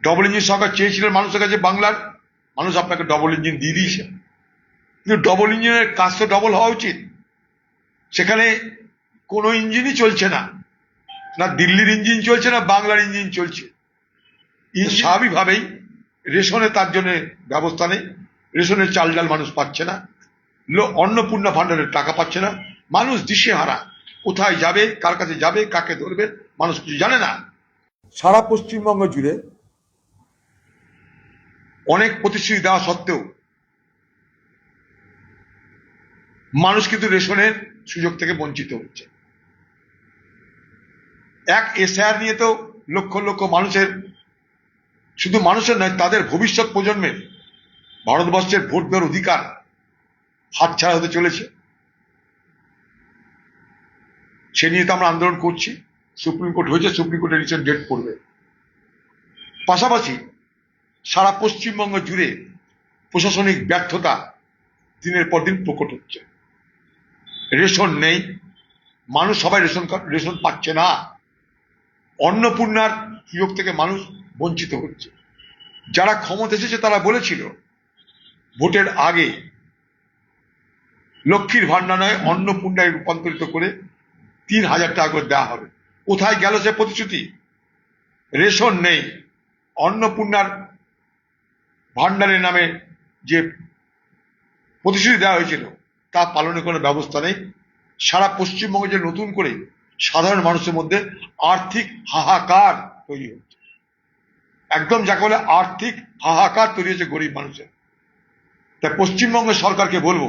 Double engine সরকার চেয়েছিলেন মানুষের কাছে বাংলার, মানুষ আপনাকে ডবল ইঞ্জিন দিয়ে দিয়েছে। কিন্তু ডবল ইঞ্জিনের কাজ তো ডবল হওয়া উচিত। সেখানে কোনো ইঞ্জিনই চলছে না, না দিল্লির ইঞ্জিন চলছে না বাংলার ইঞ্জিন চলছে। স্বাভাবিকভাবেই রেশনে তার জন্য ব্যবস্থা নেই, রেশনের চাল ডাল মানুষ পাচ্ছে না, অন্নপূর্ণা ভান্ডারের টাকা পাচ্ছে না, মানুষ দিশেহারা, কোথায় যাবে, কার কাছে যাবে, কাকে ধরবে, মানুষ কিছু জানে না। সারা পশ্চিমবঙ্গ জুড়ে অনেক প্রতিশ্রুতি দেওয়া সত্ত্বেও মানুষ কিন্তু রেশনের সুযোগ থেকে বঞ্চিত হচ্ছে। এক এসআইআর নিয়ে তো লক্ষ লক্ষ মানুষের, শুধু মানুষের নয়, তাদের ভবিষ্যৎ প্রজন্মের ভারতবর্ষের ভোট দেওয়ার অধিকার হাতছাড়া হতে চলেছে। সে নিয়ে তো আমরা আন্দোলন করছি। সুপ্রিম কোর্ট হয়েছে, সুপ্রিম কোর্টের রিসেন্ট ডেট পড়বে। পাশাপাশি সারা পশ্চিমবঙ্গ জুড়ে প্রশাসনিক ব্যর্থতা দিনের পর দিন প্রকট হচ্ছে। রেশন নেই, মানুষ সবাই রেশন পাচ্ছে না, অন্নপূর্ণার সুযোগ থেকে মানুষ বঞ্চিত হচ্ছে। যারা ক্ষমতা এসেছে তারা বলেছিল ভোটের আগে লক্ষ্মীর ভান্ডার নয় অন্নপূর্ণায় রূপান্তরিত করে ৩,০০০ টাকা করে দেওয়া হবে। কোথায় গেল সে প্রতিশ্রুতি? রেশন নেই, অন্নপূর্ণার ভান্ডারের নামে যে প্রতিশ্রুতি দেওয়া হয়েছিল তা পালনের কোনো ব্যবস্থা নেই। সারা পশ্চিমবঙ্গে যে নতুন করে সাধারণ মানুষের মধ্যে আর্থিক হাহাকার তৈরি হচ্ছে, একদম যাকে বলে আর্থিক হাহাকার তৈরি হচ্ছে গরিব মানুষের। তাই পশ্চিমবঙ্গ সরকারকে বলবো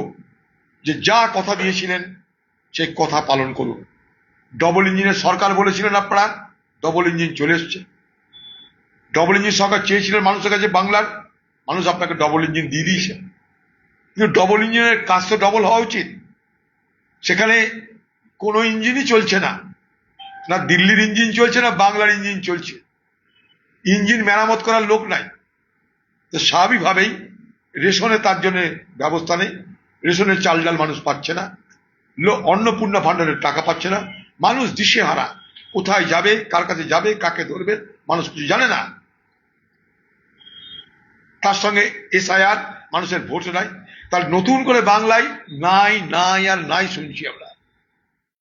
যে যা কথা দিয়েছিলেন সেই কথা পালন করুন। ডবল ইঞ্জিনের সরকার বলেছিলেন আপনারা, ডবল ইঞ্জিন চলে এসছে। ডবল ইঞ্জিন সরকার চেয়েছিলেন মানুষের কাছে বাংলার, মানুষ আপনাকে ডবল ইঞ্জিন দিয়ে দিয়েছে। কিন্তু ডবল ইঞ্জিনের কাজ তো ডবল হওয়া উচিত। সেখানে কোনো ইঞ্জিনই চলছে না, না দিল্লির ইঞ্জিন চলছে না বাংলার ইঞ্জিন চলছে। ইঞ্জিন মেরামত করার লোক নাই। তো স্বাভাবিকভাবেই রেশনে তার জন্য ব্যবস্থা নেই, রেশনের চাল ডাল মানুষ পাচ্ছে না, অন্নপূর্ণা ভান্ডারের টাকা পাচ্ছে না, মানুষ দিশেহারা, কোথায় যাবে, কার কাছে যাবে, কাকে ধরবে, মানুষ কিছু জানে না। তার সঙ্গে এসআইআর, মানুষের ভোট নাই। তার নতুন করে বাংলায় নাই নাই আর নাই শুনছি আমরা।